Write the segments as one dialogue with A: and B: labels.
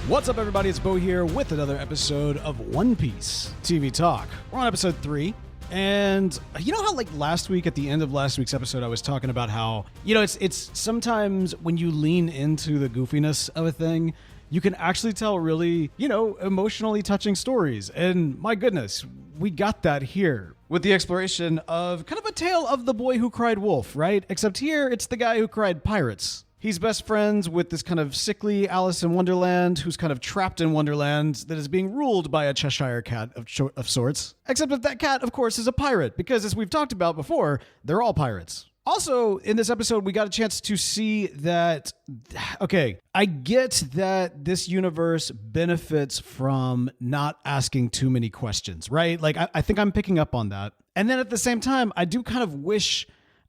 A: What's up, everybody? It's Bo here with another episode of One Piece TV Talk. We're on episode 3. And you know how like last week, at the end of last week's episode, I was talking about how, it's sometimes when you lean into the goofiness of a thing, you can actually tell really, emotionally touching stories. And my goodness, we got that here with the exploration of kind of a tale of the boy who cried wolf, right? Except here, it's the guy who cried pirates. He's best friends with this kind of sickly Alice in Wonderland who's kind of trapped in Wonderland that is being ruled by a Cheshire cat of sorts. Except that that cat, of course, is a pirate because, as we've talked about before, they're all pirates. Also, in this episode, we got a chance to see that, okay, I get that this universe benefits from not asking too many questions, right? Like, I think I'm picking up on that. And then at the same time, I do kind of wish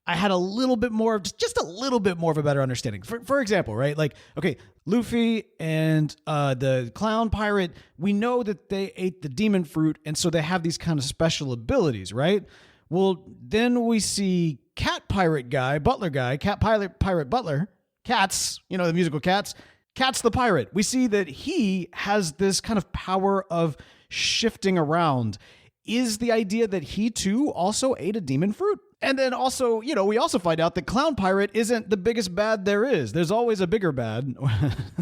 A: I had a little bit more, just a little bit more of a better understanding. For example, right? Like, okay, Luffy and the clown pirate, we know that they ate the demon fruit, and so they have these kind of special abilities, right? Well, then we see cat pirate guy, butler guy, cat pirate butler, Cats, the musical Cats. Cats the pirate. We see that he has this kind of power of shifting around. Is the idea that he too also ate a demon fruit? And then also, we also find out that Clown Pirate isn't the biggest bad there is. There's always a bigger bad.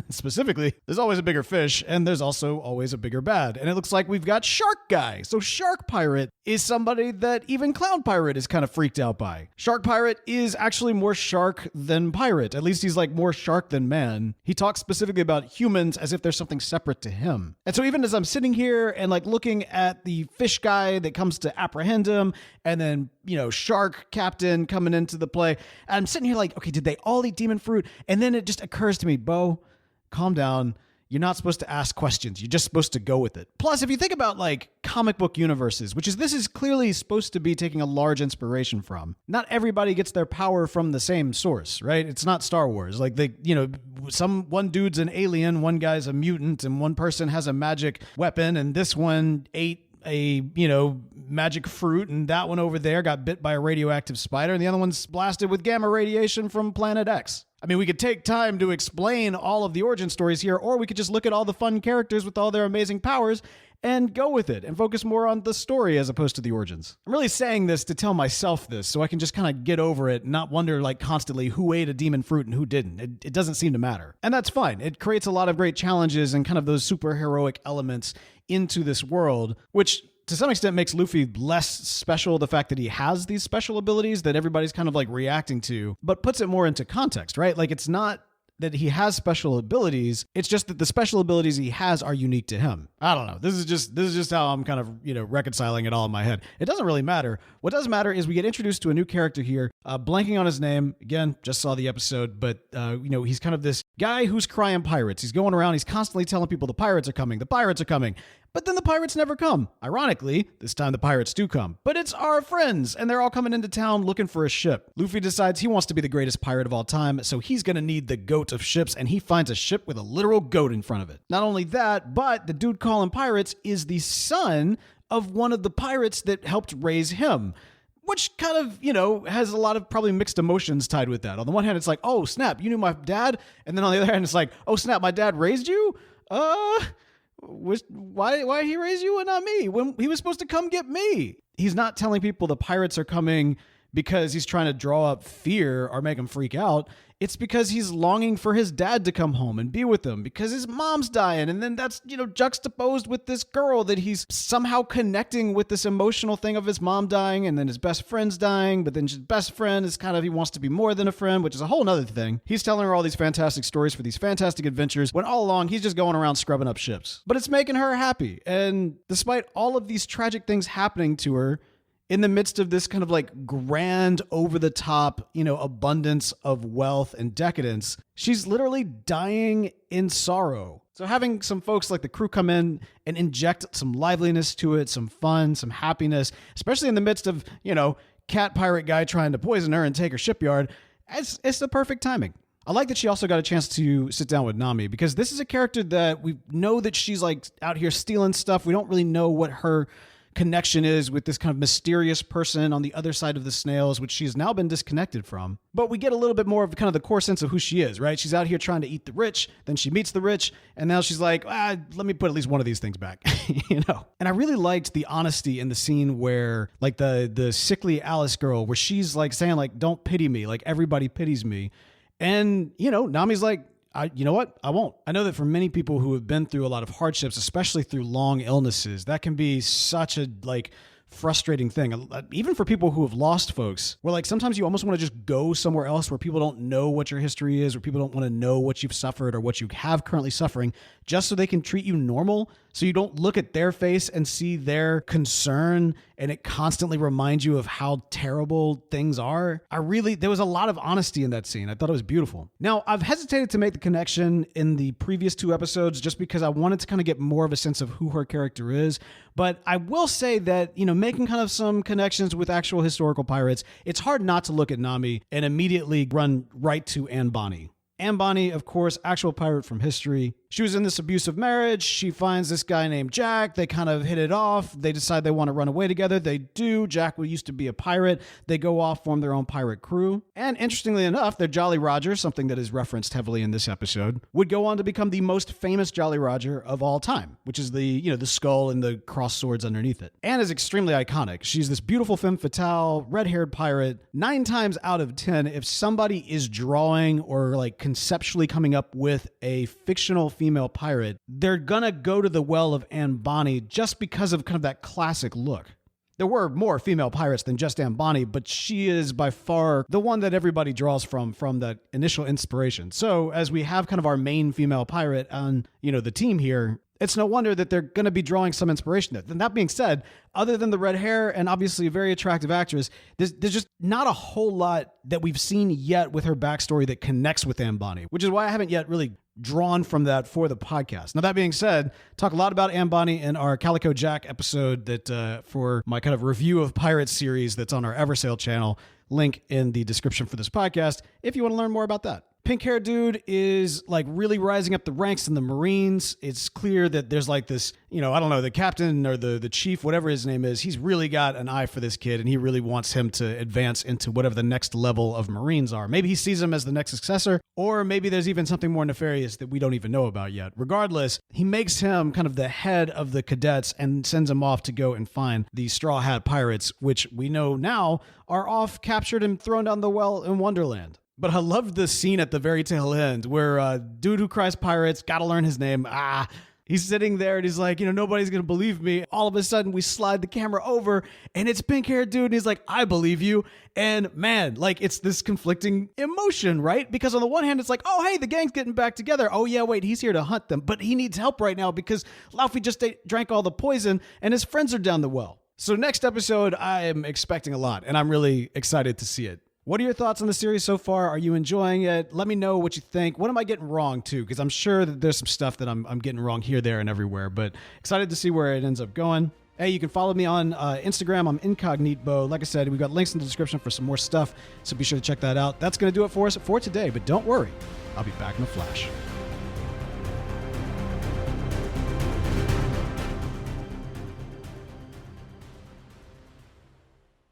A: Specifically, there's always a bigger fish, and there's also always a bigger bad. And it looks like we've got Shark Guy. So Shark Pirate is somebody that even Clown Pirate is kind of freaked out by. Shark Pirate is actually more shark than pirate. At least he's like more shark than man. He talks specifically about humans as if there's something separate to him. And so even as I'm sitting here and like looking at the fish guy that comes to apprehend him, and then, Shark Captain coming into the play, I'm sitting here like, okay, did they all eat demon fruit? And then it just occurs to me, Bo, calm down. You're not supposed to ask questions. You're just supposed to go with it. Plus, if you think about like comic book universes, this is clearly supposed to be taking a large inspiration from. Not everybody gets their power from the same source, right? It's not Star Wars. Like one dude's an alien, one guy's a mutant, and one person has a magic weapon, and this one ate a magic fruit, and that one over there got bit by a radioactive spider, and the other one's blasted with gamma radiation from Planet X. I mean, we could take time to explain all of the origin stories here, or we could just look at all the fun characters with all their amazing powers and go with it and focus more on the story as opposed to the origins. I'm really saying this to tell myself this so I can just kind of get over it and not wonder like constantly who ate a demon fruit and who didn't. It doesn't seem to matter. And that's fine. It creates a lot of great challenges and kind of those superheroic elements into this world, which to some extent makes Luffy less special, the fact that he has these special abilities that everybody's kind of like reacting to, but puts it more into context, right? Like it's not that he has special abilities, it's just that the special abilities he has are unique to him. I don't know. This is just how I'm kind of, reconciling it all in my head. It doesn't really matter. What does matter is we get introduced to a new character here, blanking on his name. Again, just saw the episode, but, he's kind of this guy who's crying pirates. He's going around, he's constantly telling people the pirates are coming, the pirates are coming. But then the pirates never come. Ironically, this time the pirates do come. But it's our friends, and they're all coming into town looking for a ship. Luffy decides he wants to be the greatest pirate of all time, so he's going to need the goat of ships, and he finds a ship with a literal goat in front of it. Not only that, but the dude calling pirates is the son of one of the pirates that helped raise him. Which kind of, has a lot of probably mixed emotions tied with that. On the one hand, it's like, oh, snap, you knew my dad? And then on the other hand, it's like, oh, snap, my dad raised you? Why he raise you and not me when he was supposed to come get me? He's not telling people the pirates are coming because he's trying to draw up fear or make them freak out. It's because he's longing for his dad to come home and be with him because his mom's dying. And then that's, juxtaposed with this girl that he's somehow connecting with this emotional thing of his mom dying and then his best friend's dying. But then his best friend is kind of, he wants to be more than a friend, which is a whole nother thing. He's telling her all these fantastic stories for these fantastic adventures when all along he's just going around scrubbing up ships. But it's making her happy. And despite all of these tragic things happening to her, in the midst of this kind of like grand over the top, abundance of wealth and decadence, she's literally dying in sorrow. So having some folks like the crew come in and inject some liveliness to it, some fun, some happiness, especially in the midst of, cat pirate guy trying to poison her and take her shipyard, it's the perfect timing. I like that she also got a chance to sit down with Nami because this is a character that we know that she's like out here stealing stuff. We don't really know what her connection is with this kind of mysterious person on the other side of the snails, which she's now been disconnected from. But we get a little bit more of kind of the core sense of who she is, right? She's out here trying to eat the rich, then she meets the rich, and now she's like, let me put at least one of these things back, And I really liked the honesty in the scene where, like, the sickly Alice girl, where she's like saying, like, don't pity me, like everybody pities me. And, Nami's like, you know what? I won't. I know that for many people who have been through a lot of hardships, especially through long illnesses, that can be such a, frustrating thing. Even for people who have lost folks, where sometimes you almost want to just go somewhere else where people don't know what your history is, or people don't want to know what you've suffered or what you have currently suffering, just so they can treat you normal. So you don't look at their face and see their concern and it constantly reminds you of how terrible things are. There was a lot of honesty in that scene. I thought it was beautiful. Now, I've hesitated to make the connection in the previous 2 episodes just because I wanted to kind of get more of a sense of who her character is. But I will say that, making kind of some connections with actual historical pirates, it's hard not to look at Nami and immediately run right to Anne Bonny. Anne Bonny, of course, actual pirate from history. She was in this abusive marriage. She finds this guy named Jack. They kind of hit it off. They decide they want to run away together. They do. Jack used to be a pirate. They go off, form their own pirate crew. And interestingly enough, their Jolly Roger, something that is referenced heavily in this episode, would go on to become the most famous Jolly Roger of all time, which is the skull and the crossed swords underneath it. Anne is extremely iconic. She's this beautiful femme fatale, red-haired pirate. 9 times out of 10, if somebody is drawing or conceptually coming up with a fictional female pirate, they're gonna go to the well of Anne Bonny just because of kind of that classic look. There were more female pirates than just Anne Bonny, but she is by far the one that everybody draws from that initial inspiration. So as we have kind of our main female pirate on, the team here, it's no wonder that they're going to be drawing some inspiration. And that being said, other than the red hair and obviously a very attractive actress, there's just not a whole lot that we've seen yet with her backstory that connects with Anne Bonny, which is why I haven't yet really drawn from that for the podcast. Now, that being said, talk a lot about Anne Bonny in our Calico Jack episode that for my kind of review of Pirates series that's on our Eversail channel. Link in the description for this podcast if you want to learn more about that. Pink hair dude is really rising up the ranks in the Marines. It's clear that there's this, I don't know, the captain or the chief, whatever his name is, he's really got an eye for this kid and he really wants him to advance into whatever the next level of Marines are. Maybe he sees him as the next successor, or maybe there's even something more nefarious that we don't even know about yet. Regardless, he makes him kind of the head of the cadets and sends him off to go and find the Straw Hat Pirates, which we know now are off, captured, and thrown down the well in Wonderland. But I love the scene at the very tail end where dude who cries pirates, gotta learn his name. He's sitting there and he's like, nobody's going to believe me. All of a sudden we slide the camera over and it's pink haired dude. And he's like, I believe you. And man, it's this conflicting emotion, right? Because on the one hand, it's like, oh, hey, the gang's getting back together. Oh yeah, wait, he's here to hunt them. But he needs help right now because Luffy just drank all the poison and his friends are down the well. So next episode, I am expecting a lot and I'm really excited to see it. What are your thoughts on the series so far? Are you enjoying it? Let me know what you think. What am I getting wrong too? Because I'm sure that there's some stuff that I'm getting wrong here, there, and everywhere. But excited to see where it ends up going. Hey, you can follow me on Instagram. I'm Incognito. Like I said, we've got links in the description for some more stuff, so be sure to check that out. That's going to do it for us for today. But don't worry, I'll be back in a flash.